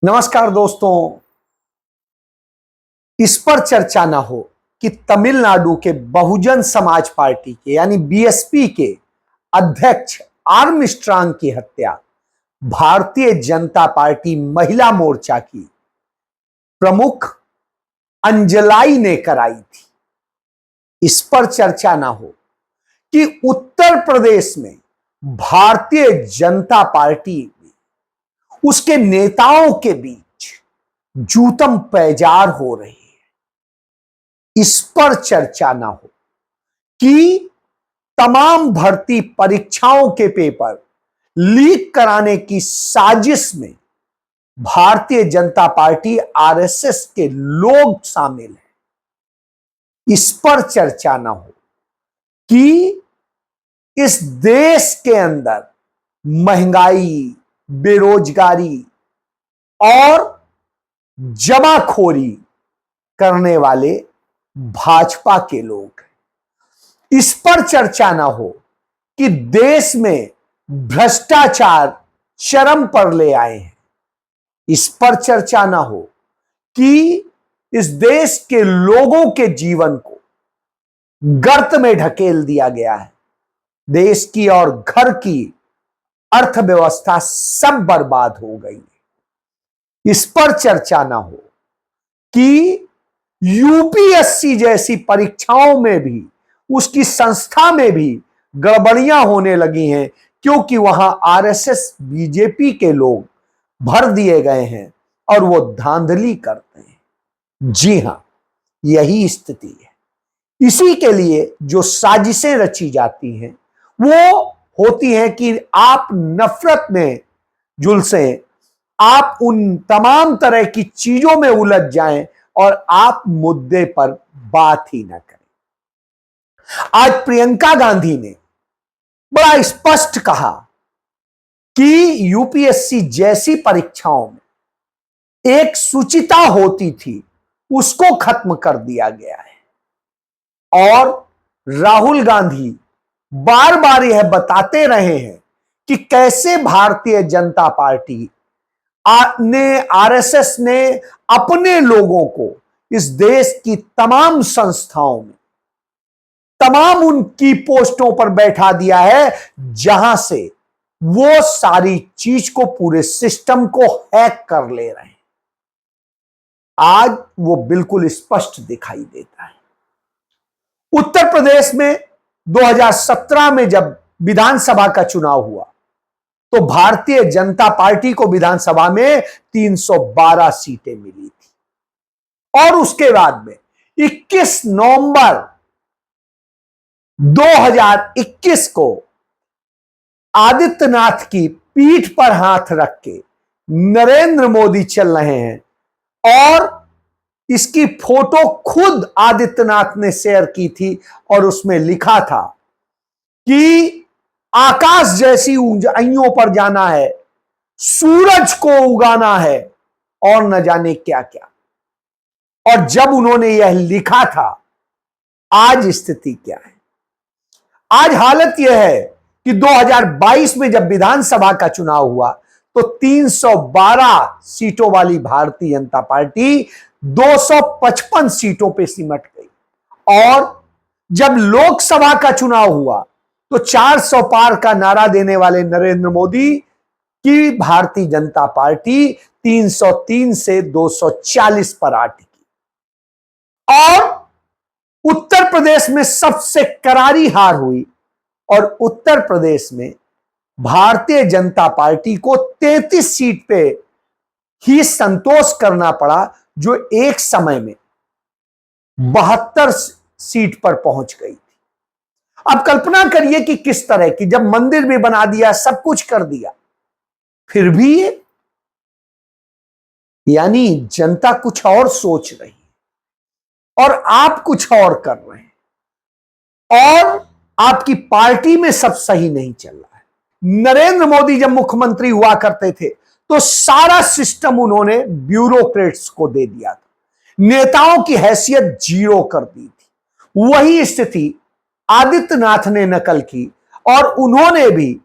नमस्कार दोस्तों। इस पर चर्चा ना हो कि तमिलनाडु के बहुजन समाज पार्टी के यानी बीएसपी के अध्यक्ष आर्मस्ट्रांग की हत्या भारतीय जनता पार्टी महिला मोर्चा की प्रमुख अंजलाई ने कराई थी। इस पर चर्चा ना हो कि उत्तर प्रदेश में भारतीय जनता पार्टी उसके नेताओं के बीच जूतम पैजार हो रही है। इस पर चर्चा ना हो कि तमाम भर्ती परीक्षाओं के पेपर लीक कराने की साजिश में भारतीय जनता पार्टी आरएसएस के लोग शामिल हैं। इस पर चर्चा ना हो कि इस देश के अंदर महंगाई, बेरोजगारी और जमाखोरी करने वाले भाजपा के लोग हैं। इस पर चर्चा ना हो कि देश में भ्रष्टाचार चरम पर ले आए हैं। इस पर चर्चा ना हो कि इस देश के लोगों के जीवन को गर्त में ढकेल दिया गया है। देश की और घर की अर्थव्यवस्था सब बर्बाद हो गई है। इस पर चर्चा ना हो कि यूपीएससी जैसी परीक्षाओं में भी, उसकी संस्था में भी गड़बड़ियां होने लगी हैं, क्योंकि वहां आरएसएस बीजेपी के लोग भर दिए गए हैं और वो धांधली करते हैं। जी हां, यही स्थिति है। इसी के लिए जो साजिशें रची जाती हैं वो होती हैं कि आप नफरत में झुलसें, आप उन तमाम तरह की चीजों में उलझ जाएं और आप मुद्दे पर बात ही ना करें। आज प्रियंका गांधी ने बड़ा स्पष्ट कहा कि यूपीएससी जैसी परीक्षाओं में एक शुचिता होती थी, उसको खत्म कर दिया गया है। और राहुल गांधी बार बार यह बताते रहे हैं कि कैसे भारतीय जनता पार्टी ने, आरएसएस ने अपने लोगों को इस देश की तमाम संस्थाओं में, तमाम उनकी पोस्टों पर बैठा दिया है, जहां से वो सारी चीज को, पूरे सिस्टम को हैक कर ले रहे हैं। आज वो बिल्कुल स्पष्ट दिखाई देता है। उत्तर प्रदेश में 2017 में जब विधानसभा का चुनाव हुआ तो भारतीय जनता पार्टी को विधानसभा में 312 सीटें मिली थी। और उसके बाद में 21 नवंबर 2021 को आदित्यनाथ की पीठ पर हाथ रख के नरेंद्र मोदी चल रहे हैं, और इसकी फोटो खुद आदित्यनाथ ने शेयर की थी और उसमें लिखा था कि आकाश जैसी ऊंचाइयों पर जाना है, सूरज को उगाना है और न जाने क्या क्या। और जब उन्होंने यह लिखा था, आज स्थिति क्या है? आज हालत यह है कि 2022 में जब विधानसभा का चुनाव हुआ तो 312 सीटों वाली भारतीय जनता पार्टी 255 सीटों पे सिमट गई। और जब लोकसभा का चुनाव हुआ तो 400 पार का नारा देने वाले नरेंद्र मोदी की भारतीय जनता पार्टी 303 से 240 पर आ टिकी। और उत्तर प्रदेश में सबसे करारी हार हुई और उत्तर प्रदेश में भारतीय जनता पार्टी को 33 सीट पे ही संतोष करना पड़ा, जो एक समय में 72 सीट पर पहुंच गई थी। अब कल्पना करिए कि किस तरह की, जब मंदिर भी बना दिया, सब कुछ कर दिया, फिर भी यानी जनता कुछ और सोच रही है और आप कुछ और कर रहे हैं, और आपकी पार्टी में सब सही नहीं चल रहा है। नरेंद्र मोदी जब मुख्यमंत्री हुआ करते थे तो सारा सिस्टम उन्होंने ब्यूरोक्रेट्स को दे दिया था, नेताओं की हैसियत जीरो कर दी थी। वही स्थिति आदित्यनाथ ने नकल की और उन्होंने भी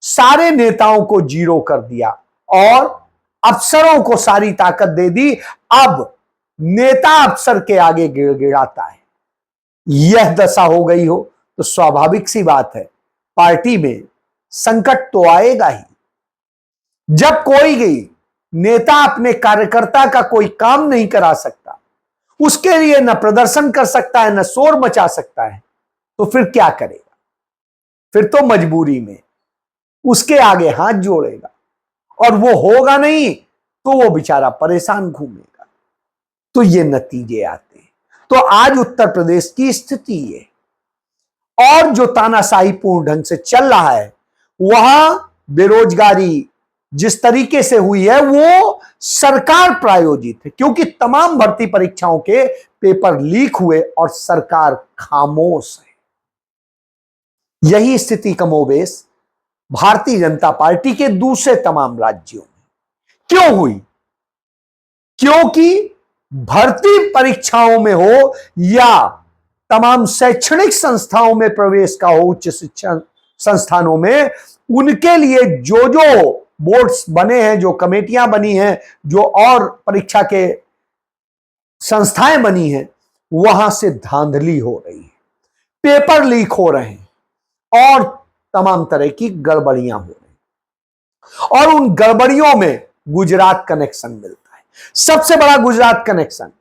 सारे नेताओं को जीरो कर दिया और अफसरों को सारी ताकत दे दी। अब नेता अफसर के आगे गिड़गिड़ाता है। यह दशा हो गई हो तो स्वाभाविक सी बात है, पार्टी में संकट तो आएगा ही। जब कोई नेता अपने कार्यकर्ता का कोई काम नहीं करा सकता, उसके लिए न प्रदर्शन कर सकता है, न शोर मचा सकता है, तो फिर क्या करेगा? फिर तो मजबूरी में उसके आगे हाथ जोड़ेगा, और वो होगा नहीं तो वो बेचारा परेशान घूमेगा। तो ये नतीजे आते हैं। तो आज उत्तर प्रदेश की स्थिति है, और जो तानाशाही पूर्ण ढंग से चल रहा है, वहां बेरोजगारी जिस तरीके से हुई है वो सरकार प्रायोजित है, क्योंकि तमाम भर्ती परीक्षाओं के पेपर लीक हुए और सरकार खामोश है। यही स्थिति कमोबेश भारतीय जनता पार्टी के दूसरे तमाम राज्यों में क्यों हुई? क्योंकि भर्ती परीक्षाओं में हो या तमाम शैक्षणिक संस्थाओं में प्रवेश का हो, उच्च शिक्षा संस्थानों में, उनके लिए जो जो बोर्ड्स बने हैं, जो कमेटियां बनी हैं, जो और परीक्षा के संस्थाएं बनी हैं, वहां से धांधली हो रही है, पेपर लीक हो रहे हैं और तमाम तरह की गड़बड़ियां हो रही हैं। और उन गड़बड़ियों में गुजरात कनेक्शन मिलता है। सबसे बड़ा गुजरात कनेक्शन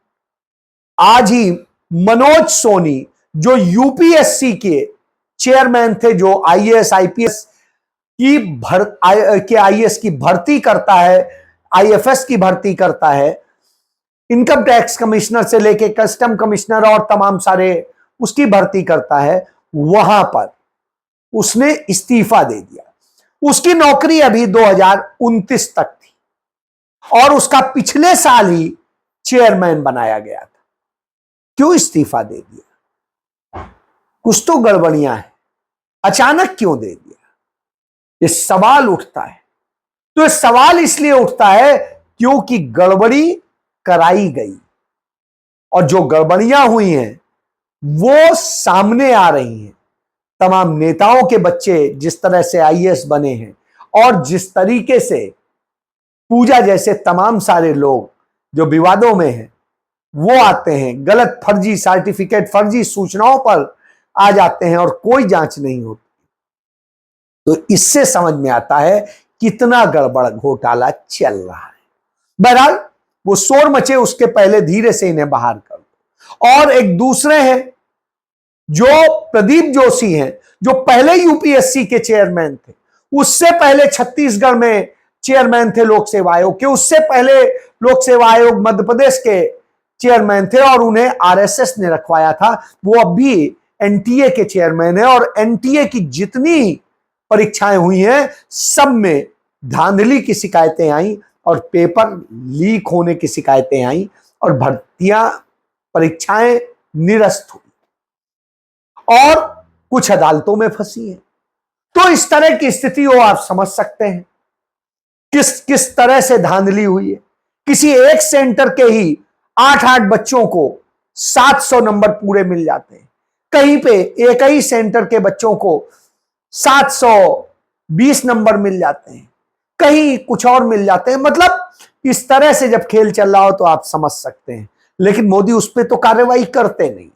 आज ही मनोज सोनी, जो यूपीएससी के चेयरमैन थे, जो आईएएस आईपीएस की आईएएस की भर्ती करता है, आईएफएस की भर्ती करता है, इनकम टैक्स कमिश्नर से लेके कस्टम कमिश्नर और तमाम सारे उसकी भर्ती करता है, वहां पर उसने इस्तीफा दे दिया। उसकी नौकरी अभी 2029 तक थी और उसका पिछले साल ही चेयरमैन बनाया गया था। क्यों इस्तीफा दे दिया? कुछ तो गड़बड़ियां हैं, अचानक क्यों दे दिया? ये सवाल उठता है। तो ये सवाल इसलिए उठता है क्योंकि गड़बड़ी कराई गई, और जो गड़बड़ियां हुई हैं वो सामने आ रही हैं। तमाम नेताओं के बच्चे जिस तरह से आईएएस बने हैं, और जिस तरीके से पूजा जैसे तमाम सारे लोग जो विवादों में हैं, वो आते हैं, गलत फर्जी सर्टिफिकेट, फर्जी सूचनाओं पर आ जाते हैं और कोई जांच नहीं होती। तो इससे समझ में आता है कितना गड़बड़ घोटाला चल रहा है। बहरहाल वो शोर मचे, उसके पहले धीरे से इन्हें बाहर कर दो। और एक दूसरे हैं जो प्रदीप जोशी हैं, जो पहले यूपीएससी के चेयरमैन थे, उससे पहले छत्तीसगढ़ में चेयरमैन थे लोक सेवा आयोग के, उससे पहले लोक सेवा आयोग मध्य प्रदेश के चेयरमैन थे और उन्हें आरएसएस ने रखवाया था। वो अब भी एनटीए के चेयरमैन है, और एनटीए की जितनी परीक्षाएं हुई हैं सब में धांधली की शिकायतें आई और पेपर लीक होने की शिकायतें आई और भर्तियां, परीक्षाएं निरस्त हुई और कुछ अदालतों में फंसी हैं। तो इस तरह की स्थिति हो, आप समझ सकते हैं किस तरह से धांधली हुई है। किसी एक सेंटर के ही 8-8 बच्चों को 700 नंबर पूरे मिल जाते हैं, कहीं पे एक ही सेंटर के बच्चों को 720 नंबर मिल जाते हैं, कहीं कुछ और मिल जाते हैं। मतलब इस तरह से जब खेल चल रहा हो तो आप समझ सकते हैं, लेकिन मोदी उस पर तो कार्रवाई करते नहीं।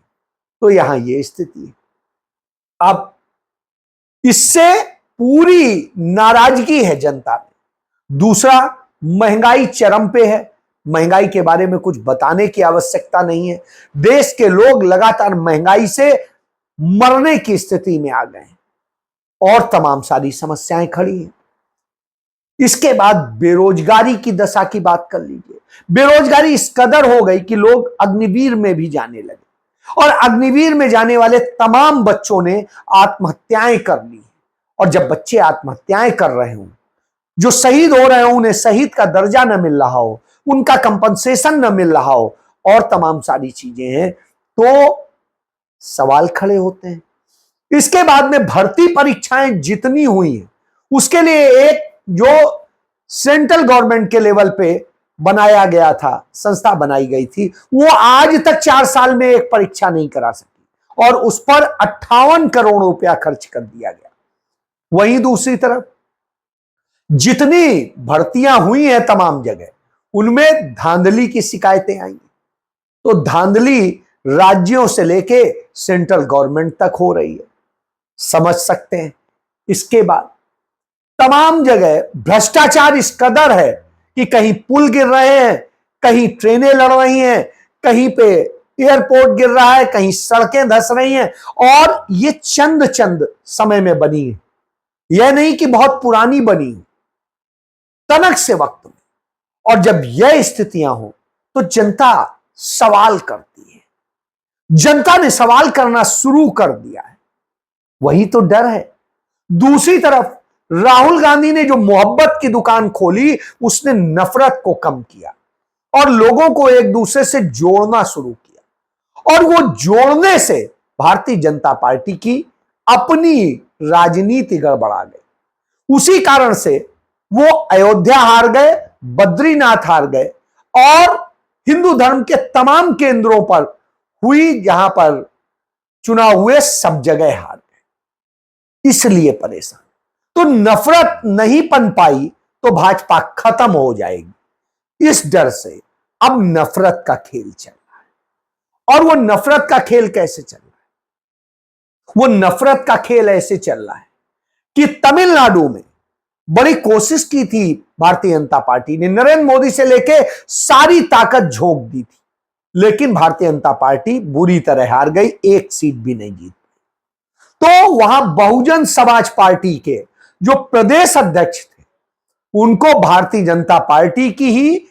तो यहां ये स्थिति है। अब इससे पूरी नाराजगी है जनता में। दूसरा, महंगाई चरम पे है। महंगाई के बारे में कुछ बताने की आवश्यकता नहीं है। देश के लोग लगातार महंगाई से मरने की स्थिति में आ गए हैं और तमाम सारी समस्याएं खड़ी हैं। इसके बाद बेरोजगारी की दशा की बात कर लीजिए। बेरोजगारी इस कदर हो गई कि लोग अग्निवीर में भी जाने लगे, और अग्निवीर में जाने वाले तमाम बच्चों ने आत्महत्याएं कर ली। और जब बच्चे आत्महत्याएं कर रहे हों, जो शहीद हो रहे हो, उन्हें शहीद का दर्जा न मिल रहा हो, उनका कंपनसेशन न मिल रहा हो और तमाम सारी चीजें हैं, तो सवाल खड़े होते हैं। इसके बाद में भर्ती परीक्षाएं जितनी हुई हैं, उसके लिए एक जो सेंट्रल गवर्नमेंट के लेवल पे बनाया गया था, संस्था बनाई गई थी, वो आज तक 4 साल में एक परीक्षा नहीं करा सकी और उस पर 58 करोड़ रुपया खर्च कर दिया गया। वहीं दूसरी तरफ जितनी भर्तियां हुई हैं तमाम जगह, उनमें धांधली की शिकायतें आई। तो धांधली राज्यों से लेके सेंट्रल गवर्नमेंट तक हो रही है, समझ सकते हैं। इसके बाद तमाम जगह भ्रष्टाचार इस कदर है कि कहीं पुल गिर रहे हैं, कहीं ट्रेनें लड़ रही हैं, कहीं पे एयरपोर्ट गिर रहा है, कहीं सड़कें धंस रही हैं। और ये चंद चंद समय में बनी है, यह नहीं कि बहुत पुरानी बनी, तनक से वक्त में। और जब यह स्थितियां हो तो जनता सवाल करती है, जनता ने सवाल करना शुरू कर दिया है, वही तो डर है। दूसरी तरफ राहुल गांधी ने जो मोहब्बत की दुकान खोली, उसने नफरत को कम किया और लोगों को एक दूसरे से जोड़ना शुरू किया। और वो जोड़ने से भारतीय जनता पार्टी की अपनी राजनीति गड़बड़ा गई। उसी कारण से वो अयोध्या हार गए, बद्रीनाथ हार गए और हिंदू धर्म के तमाम केंद्रों पर हुई जहां पर चुनाव हुए, सब जगह हार गए, इसलिए परेशान। तो नफरत नहीं पन पाई तो भाजपा खत्म हो जाएगी, इस डर से अब नफरत का खेल चल रहा है। और वो नफरत का खेल कैसे चल रहा है? वो नफरत का खेल ऐसे चल रहा है कि तमिलनाडु में बड़ी कोशिश की थी भारतीय जनता पार्टी ने, नरेंद्र मोदी से लेके सारी ताकत झोंक दी थी, लेकिन भारतीय जनता पार्टी बुरी तरह हार गई, एक सीट भी नहीं जीत। तो वहां बहुजन समाज पार्टी के जो प्रदेश अध्यक्ष थे, उनको भारतीय जनता पार्टी की ही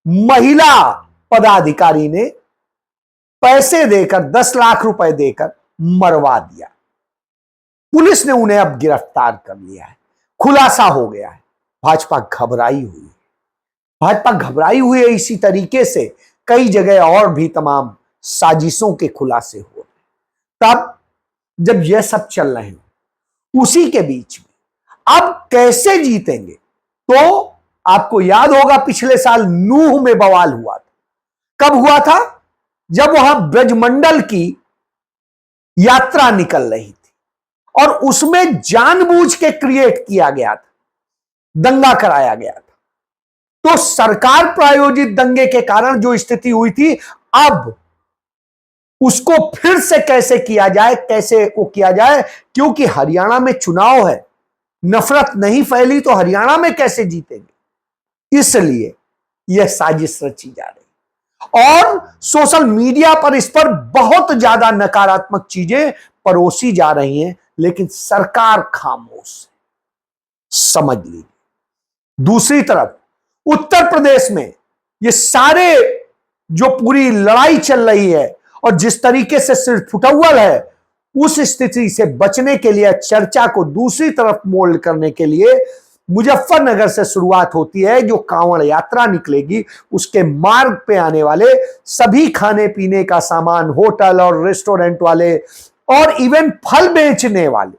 महिला पदाधिकारी ने पैसे देकर 10 लाख रुपए देकर मरवा दिया। पुलिस ने उन्हें अब गिरफ्तार कर लिया है, खुलासा हो गया है। भाजपा घबराई हुई है, भाजपा घबराई हुई है। इसी तरीके से कई जगह और भी तमाम साजिशों के खुलासे हो रहे। तब जब यह सब चल रहे हैं, उसी के बीच में अब कैसे जीतेंगे? तो आपको याद होगा पिछले साल नूह में बवाल हुआ था। कब हुआ था? जब वहां ब्रजमंडल की यात्रा निकल रही थी और उसमें जानबूझ के क्रिएट किया गया था, दंगा कराया गया था। तो सरकार प्रायोजित दंगे के कारण जो स्थिति हुई थी, अब उसको फिर से कैसे किया जाए, कैसे वो किया जाए, क्योंकि हरियाणा में चुनाव है, नफरत नहीं फैली तो हरियाणा में कैसे जीतेंगे? इसलिए यह साजिश रची जा रही और सोशल मीडिया पर इस पर बहुत ज्यादा नकारात्मक चीजें परोसी जा रही हैं, लेकिन सरकार खामोश है, समझ लीजिए। दूसरी तरफ उत्तर प्रदेश में ये सारे जो पूरी लड़ाई चल रही है और जिस तरीके से सिर फुटौल है, उस स्थिति से बचने के लिए, चर्चा को दूसरी तरफ मोल्ड करने के लिए मुजफ्फरनगर से शुरुआत होती है। जो कांवड़ यात्रा निकलेगी, उसके मार्ग पे आने वाले सभी खाने पीने का सामान, होटल और रेस्टोरेंट वाले और इवन फल बेचने वाले,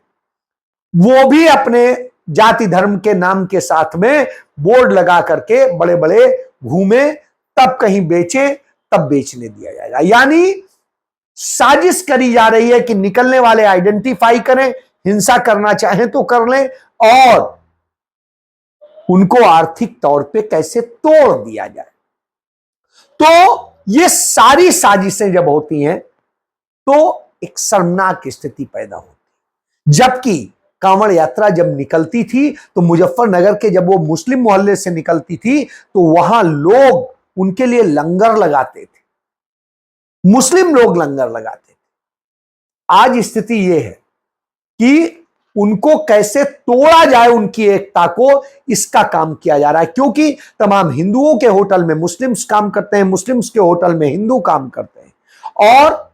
वो भी अपने जाति धर्म के नाम के साथ में बोर्ड लगा करके बड़े बड़े घूमे, तब कहीं बेचे, तब बेचने दिया जाएगा। यानी साजिश करी जा रही है कि निकलने वाले आइडेंटिफाई करें, हिंसा करना चाहें तो कर लें और उनको आर्थिक तौर पे कैसे तोड़ दिया जाए। तो ये सारी साजिशें जब होती हैं तो एक शर्मनाक स्थिति पैदा होती। जबकि कांवड़ यात्रा जब निकलती थी तो मुजफ्फरनगर के जब वो मुस्लिम मोहल्ले से निकलती थी तो वहां लोग उनके लिए लंगर लगाते थे, मुस्लिम लोग लंगर लगाते थे। आज स्थिति यह है कि उनको कैसे तोड़ा जाए, उनकी एकता को, इसका काम किया जा रहा है। क्योंकि तमाम हिंदुओं के होटल में मुस्लिम्स काम करते हैं, मुस्लिम्स के होटल में हिंदू काम करते हैं और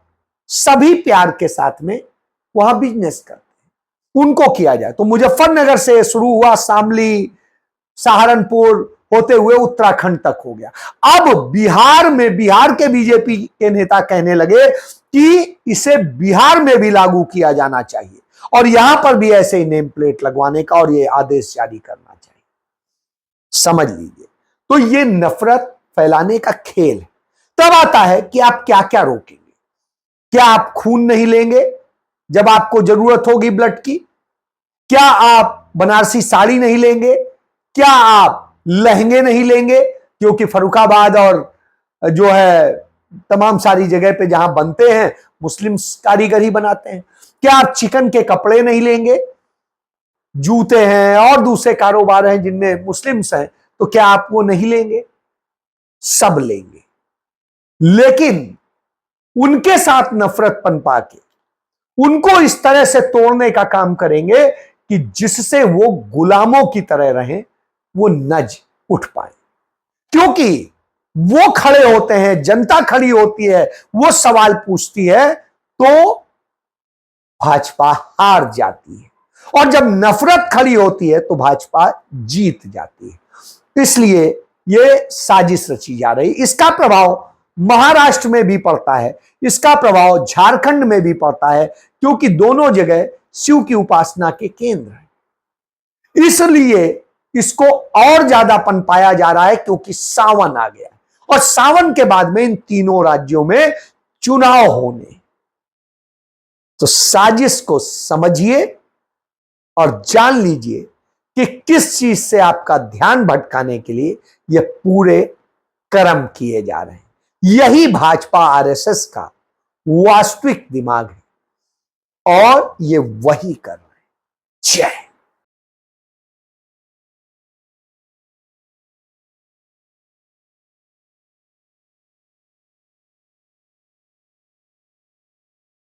सभी प्यार के साथ में वहां बिजनेस करते हैं, उनको किया जाए। तो मुजफ्फरनगर से शुरू हुआ, शामली, सहारनपुर होते हुए उत्तराखंड तक हो गया। अब बिहार में, बिहार के बीजेपी के नेता कहने लगे कि इसे बिहार में भी लागू किया जाना चाहिए और यहां पर भी ऐसे ही नेम प्लेट लगवाने का और ये आदेश जारी करना चाहिए। समझ लीजिए, तो ये नफरत फैलाने का खेल है। तब आता है कि आप क्या क्या रोकेंगे। क्या आप खून नहीं लेंगे जब आपको जरूरत होगी ब्लड की? क्या आप बनारसी साड़ी नहीं लेंगे क्या आप लहंगे नहीं लेंगे? क्योंकि फर्रुखाबाद और जो है तमाम सारी जगह पे जहां बनते हैं मुस्लिम कारीगर ही बनाते हैं। क्या आप चिकन के कपड़े नहीं लेंगे? जूते हैं और दूसरे कारोबार हैं जिनमें मुस्लिम्स हैं, तो क्या आप वो नहीं लेंगे? सब लेंगे। लेकिन उनके साथ नफरत पनपा के उनको इस तरह से तोड़ने का काम करेंगे कि जिससे वो गुलामों की तरह रहें, वो नज उठ पाए। क्योंकि वो खड़े होते हैं, जनता खड़ी होती है, वो सवाल पूछती है, तो भाजपा हार जाती है। और जब नफरत खड़ी होती है तो भाजपा जीत जाती है। इसलिए यह साजिश रची जा रही। इसका प्रभाव महाराष्ट्र में भी पड़ता है, इसका प्रभाव झारखंड में भी पड़ता है, क्योंकि दोनों जगह शिव की उपासना के केंद्र हैं। इसलिए इसको और ज्यादा पनपाया जा रहा है, क्योंकि सावन आ गया और सावन के बाद में इन तीनों राज्यों में चुनाव होने। तो साजिश को समझिए और जान लीजिए कि किस चीज से आपका ध्यान भटकाने के लिए ये पूरे कर्म किए जा रहे हैं। यही भाजपा आरएसएस का वास्तविक दिमाग है और ये वही कर रहे हैं। जय